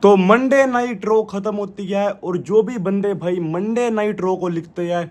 तो Monday night रो खत्म होती है और जो भी बंदे भाई मंडे नाइट रो को लिखते हैं,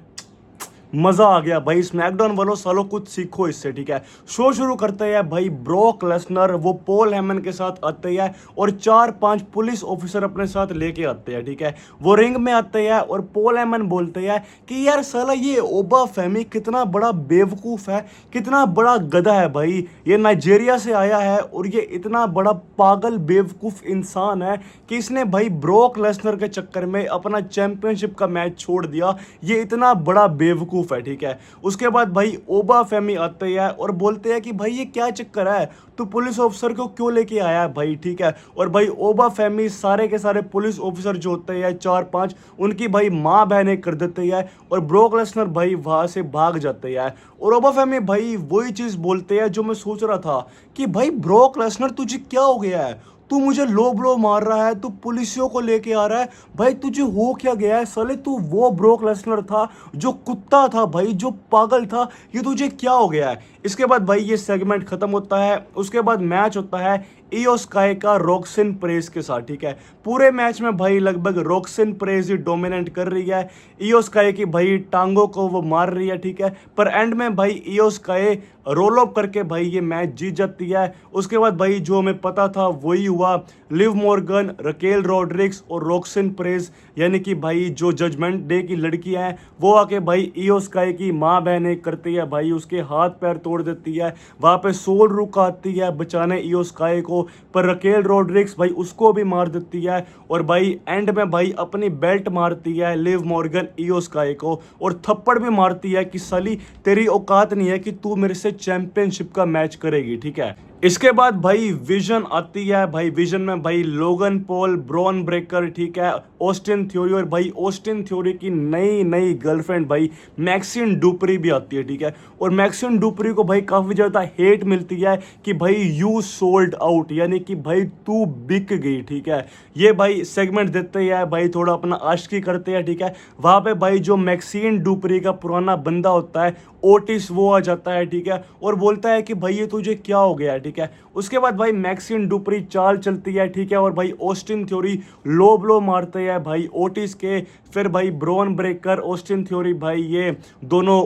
मजा आ गया भाई। स्मैकडाउन वालों सालों कुछ सीखो इससे, ठीक है। शो शुरू करते हैं भाई, ब्रॉक लेसनर वो पॉल हेमन के साथ आते हैं और 4-5 पुलिस ऑफिसर अपने साथ लेके आते हैं, ठीक है। वो रिंग में आते हैं और पॉल हेमन बोलते हैं कि यार साला ये ओबा फेमी कितना बड़ा बेवकूफ है, कितना बड़ा गधा है भाई। ये नाइजीरिया से आया है और ये इतना बड़ा पागल बेवकूफ इंसान है कि इसने भाई ब्रॉक लेसनर के चक्कर में अपना चैंपियनशिप का मैच छोड़ दिया। ये इतना बड़ा बेवकूफ है, ठीक है। उसके बाद भाई ओबा फेमी आते हैं और बोलते हैं कि भाई ये क्या चक्कर है, तू पुलिस ऑफिसर को क्यों लेके आया है भाई, ठीक है। और भाई ओबा फेमी सारे के सारे पुलिस ऑफिसर जो होते हैं 4-5, उनकी भाई माँ बहनें कर देते हैं और ब्रॉक लेसनर भाई वहां से भाग जाते हैं। और ओबा फेमी भाई वही चीज बोलते हैं जो मैं सोच रहा था कि भाई ब्रॉक लेसनर तुझे क्या हो गया है, तू मुझे लो ब्लो मार रहा है, तू पुलिसियों को लेके आ रहा है, भाई तुझे हो क्या गया है साले। तू वो ब्रोक लेसनर था जो कुत्ता था भाई, जो पागल था, ये तुझे क्या हो गया है। इसके बाद भाई ये सेगमेंट खत्म होता है। उसके बाद मैच होता है इयो स्काई का रॉक्सिन प्रेस के साथ, ठीक है। पूरे मैच में भाई लगभग रॉक्सिन प्रेस ही डोमिनेट कर रही है। इयो स्काई की भाई टांगों को वो मार रही है, ठीक है। पर एंड में भाई इयो स्काई रोल अप करके भाई ये मैच जीत जाती है। उसके बाद भाई जो हमें पता था वही हुआ। लिव मॉर्गन, रकेल रॉड्रिक्स और रॉक्सिन प्रेस यानी कि भाई जो जजमेंट डे की लड़कियां हैं वो आके भाई इयो स्काई की माँ बहनें करती है भाई, उसके हाथ पैर तोड़ देती है। वहां पे सोल रुक आती है बचाने इयो स्काई को, पर रकेल रॉड्रिक्स भाई उसको भी मार देती है। और भाई एंड में भाई अपनी बेल्ट मारती है लिव मॉर्गन इयो स्काई को और थप्पड़ भी मारती है कि साली तेरी औकात नहीं है कि तू मेरे से चैंपियनशिप का मैच करेगी, ठीक है। इसके बाद भाई विजन आती है भाई। विजन में भाई लोगन पॉल, ब्रॉन ब्रेकर, ठीक है, ऑस्टिन थ्योरी और भाई ऑस्टिन थ्योरी की नई नई गर्लफ्रेंड भाई मैक्सिन डुपरी भी आती है, ठीक है। और मैक्सिन डुपरी को भाई काफी ज्यादा हेट मिलती है कि भाई यू सोल्ड आउट, यानी कि भाई तू बिक गई, ठीक है। ये भाई सेगमेंट देते हैं भाई, थोड़ा अपना आशिकी करते हैं, ठीक है। वहां पे भाई जो मैक्सिन डुपरी का पुराना बंदा होता है ओटिस, वो आ जाता है, ठीक है, और बोलता है कि भाई ये तुझे क्या हो गया है, ठीक है। उसके बाद भाई मैक्सिन डुपरी चाल चलती है, ठीक है, और भाई ऑस्टिन थ्योरी लो ब्लो मारते हैं भाई ओटिस के। फिर भाई ब्रॉन ब्रेकर, ऑस्टिन थ्योरी भाई ये दोनों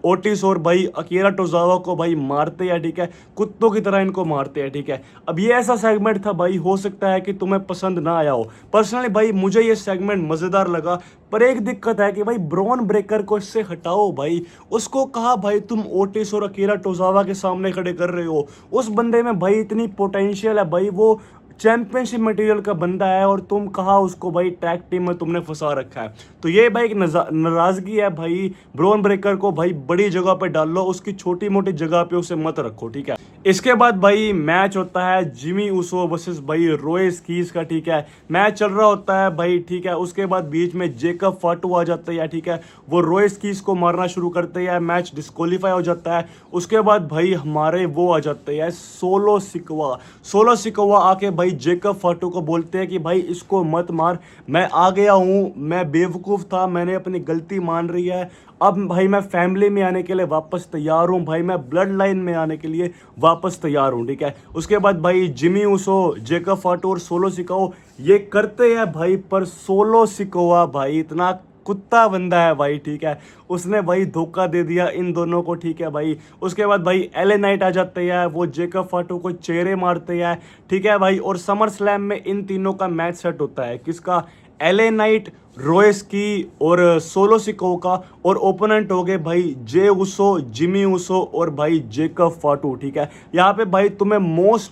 ओटिस और भाई अकीरा टोजावा को भाई मारते हैं, ठीक है, कुत्तों की तरह इनको मारते हैं, ठीक है। अब ये ऐसा सेगमेंट था भाई, हो सकता है कि तुम्हें पसंद ना आया हो। पर्सनली भाई मुझे ये सेगमेंट मजेदार लगा, पर एक दिक्कत है कि भाई ब्रॉन ब्रेकर को इससे हटाओ भाई। उसको कहा भाई तुम ओटिस और अकीरा टोजावा के सामने खड़े कर रहे हो, उस बंदे में भाई इतनी पोटेंशियल है भाई, वो चैंपियनशिप मटेरियल का बंदा है, और तुम कहा उसको भाई टैग टीम में तुमने फंसा रखा है। तो ये भाई एक नाराजगी है भाई। ब्रॉन ब्रेकर को भाई बड़ी जगह पे डाल लो, उसकी छोटी मोटी जगह पे उसे मत रखो, ठीक है। इसके बाद भाई मैच होता है जिमी ऊसो वर्सेस भाई रोय स्कीज का, ठीक है। मैच चल रहा होता है भाई, ठीक है। उसके बाद बीच में जेकब फाटू आ जाते हैं, ठीक है। वो रोय स्कीज को मारना शुरू करते हैं, मैच डिस्क्वालीफाई हो जाता है। उसके बाद भाई हमारे वो आ जाते हैं सोलो सिकवा। सोलो सिकवा आके भाई जेकब फाटू को बोलते हैं कि भाई इसको मत मार, मैं आ गया हूँ, मैं बेवकूफ़ था, मैंने अपनी गलती मान रही है, अब भाई मैं फैमिली में आने के लिए वापस तैयार हूँ भाई, मैं ब्लड लाइन में आने के लिए वापस तैयार हूँ, ठीक है। उसके बाद भाई जिमी ऊसो, जेकब फाटू और सोलो सिकोवा ये करते हैं भाई, पर सोलो सिकोवा भाई इतना कुत्ता बंदा है भाई, ठीक है। उसने भाई धोखा दे दिया इन दोनों को, ठीक है भाई। उसके बाद भाई एले नाइट आ जाते हैं, वो जेकब फाटू को चेहरे मारते हैं, ठीक है भाई। और समर स्लैम में इन तीनों का मैच सेट होता है, किसका, एले नाइट, रोयस की और सोलो सिको का। और ओपोनेंट हो गए भाई जे उसो, जिमी उसो और भाई जेकब फाटू, ठीक है। यहाँ पे भाई तुम्हें मोस्ट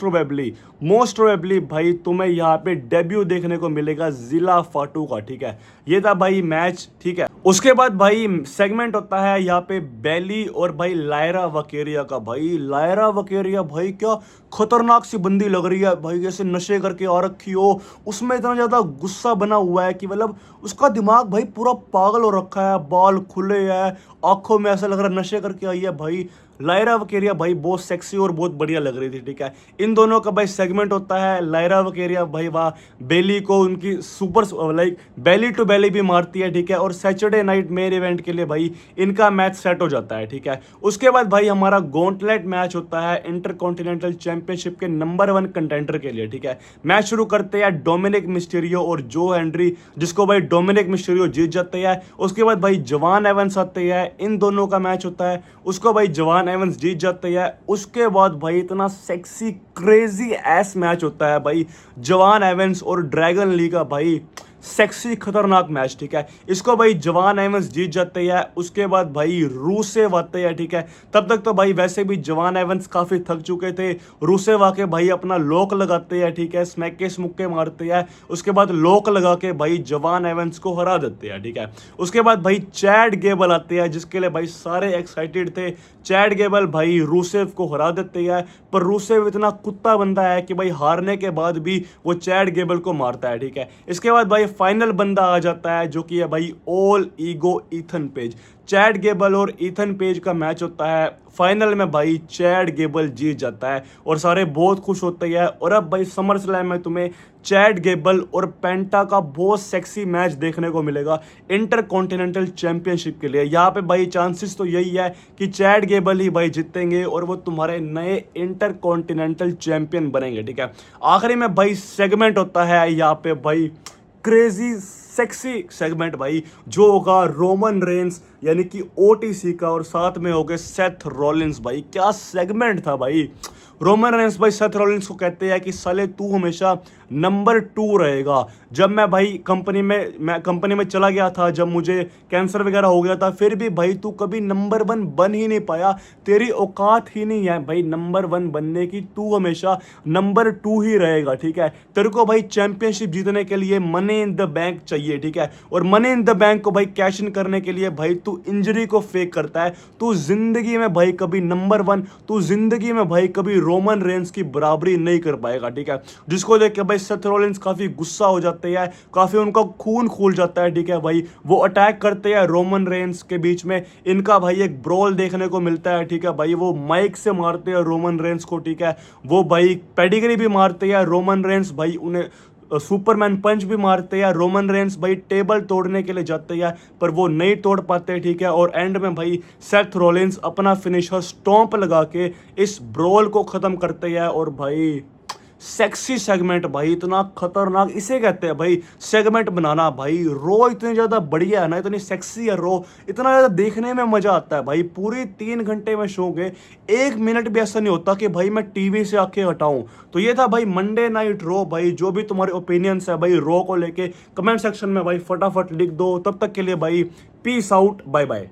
प्रोबेबली भाई तुम्हें यहाँ पे डेब्यू देखने को मिलेगा जिला फाटू का, ठीक है। ये था भाई मैच, ठीक है। उसके बाद भाई सेगमेंट होता है यहाँ पे बेली और भाई लायरा वकेरिया का। भाई लायरा वकेरिया भाई क्या खतरनाक सी बंदी लग रही है भाई, जैसे नशे करके आ रखी हो, उसमें इतना ज्यादा गुस्सा बना हुआ है कि मतलब उसका दिमाग भाई पूरा पागल हो रखा है, बाल खुले हैं, आंखों में ऐसा लग रहा है नशे करके आई है भाई। लायरा वकेरिया भाई बहुत सेक्सी और बहुत बढ़िया लग रही थी, ठीक है। इन दोनों का भाई सेगमेंट होता है, लायरा वकेरिया भाई वाह बेली को उनकी super like belly to belly भी मारती है, ठीक है। और सैटरडे नाइट मेन इवेंट के लिए भाई इनका मैच सेट हो जाता है, ठीक है। उसके बाद भाई हमारा गॉन्टलेट मैच होता है इंटर कॉन्टिनेंटल चैंपियन चैंपियनशिप के नंबर 1 कंटेंडर के लिए, ठीक है। मैच शुरू करते हैं डोमिनिक मिस्टीरियो और जो हेनरी, जिसको भाई डोमिनिक मिस्टीरियो जीत जाते हैं। उसके बाद भाई जवान एवंस आते हैं, इन दोनों का मैच होता है, उसको भाई जवान एवंस जीत जाते हैं। उसके बाद भाई इतना सेक्सी क्रेजी एस मैच होता है भाई जवान एवंस और ड्रैगन ली का, भाई सेक्सी खतरनाक मैच, ठीक है। इसको भाई जवान एवंस जीत जाते हैं। उसके बाद भाई रूसेव आते हैं, ठीक है। तब तक तो भाई वैसे भी जवान एवंस काफ़ी थक चुके थे। रूसेव आके भाई अपना लॉक लगाते हैं, ठीक है, स्मैके स्मुक्के मारते हैं। उसके बाद लॉक लगा के भाई जवान एवंस को हरा देते हैं, ठीक है। उसके बाद भाई चैड गेबल आते हैं, जिसके लिए भाई सारे एक्साइटेड थे। चैड गेबल भाई रूसेव को हरा देते हैं, पर रूसेव इतना कुत्ता बंदा है कि भाई हारने के बाद भी वो चैड गेबल को मारता है, ठीक है। इसके बाद भाई फाइनल बंदा आ जाता है, जो कि है भाई all ego Ethan page. Chad Gable और ईथन पेज का मैच होता है। फाइनल में भाई चैड गेबल जीत जाता है और सारे बहुत खुश होते हैं। और अब भाई समर स्लैम में तुम्हें चैड गेबल और पेंटा का बहुत सेक्सी मैच देखने को मिलेगा इंटर कॉन्टिनेंटल चैंपियनशिप के लिए। यहाँ पे भाई चांसेस तो यही है कि चैड गेबल ही भाई जीतेंगे और वो तुम्हारे नए इंटर कॉन्टिनेंटल चैंपियन बनेंगे, ठीक है। आखिरी में भाई सेगमेंट होता है यहाँ पे भाई क्रेजी सेक्सी सेगमेंट भाई, जो होगा रोमन रेंस यानी कि ओटीसी का, और साथ में हो गए सेथ रॉलिंस। भाई क्या सेगमेंट था भाई। रोमन रेंस भाई सेथ रॉलिंस को कहते हैं कि साले तू हमेशा नंबर 2 रहेगा। जब मैं भाई कंपनी में चला गया था, जब मुझे कैंसर वगैरह हो गया था, फिर भी भाई तू कभी नंबर 1 बन ही नहीं पाया। तेरी औकात ही नहीं है भाई नंबर 1 बनने की, तू हमेशा नंबर 2 ही रहेगा, ठीक है। तेरे को भाई चैंपियनशिप जीतने के लिए मनी इन द बैंक चाहिए, ठीक है। और मनी इन द बैंक को भाई कैश इन करने के लिए भाई तू इंजरी को फेक करता है। तू जिंदगी में भाई कभी नंबर 1, तू जिंदगी में भाई कभी रोमन रेंस की बराबरी नहीं कर पाएगा, ठीक है। जिसको देख के भाई सेथ रॉलिंस काफी गुस्सा हो जाते हैं, काफी उनका खून खोल जाता है, ठीक है भाई। वो अटैक करते हैं रोमन रेंस के बीच में। इनका भाई एक ब्रॉल देखने को मिलता है, ठीक है भाई। वो माइक से मारते हैं रोमन रेंस को, ठीक है। वो भाई पेडिग्री भी मारते हैं रोमन रेंस, भाई उन्हें सुपरमैन पंच भी मारते हैं। रोमन रेंस भाई टेबल तोड़ने के लिए जाते हैं, पर वो नहीं तोड़ पाते, ठीक है। और एंड में भाई सेथ रॉलिंस अपना फिनिशर स्टॉम्प लगा के इस ब्रॉल को खत्म करते हैं। और भाई सेक्सी सेगमेंट भाई, इतना खतरनाक, इसे कहते हैं भाई सेगमेंट बनाना। भाई रो इतनी ज़्यादा बढ़िया है ना, इतनी सेक्सी है रो, इतना ज़्यादा देखने में मज़ा आता है भाई। पूरी 3 घंटे में शो के 1 मिनट भी ऐसा नहीं होता कि भाई मैं टीवी से आके हटाऊं। तो ये था भाई मंडे नाइट रो। भाई जो भी तुम्हारे ओपिनियंस है भाई रो को लेके कमेंट सेक्शन में भाई फटाफट लिख दो। तब तक के लिए भाई पीस आउट, बाय बाय।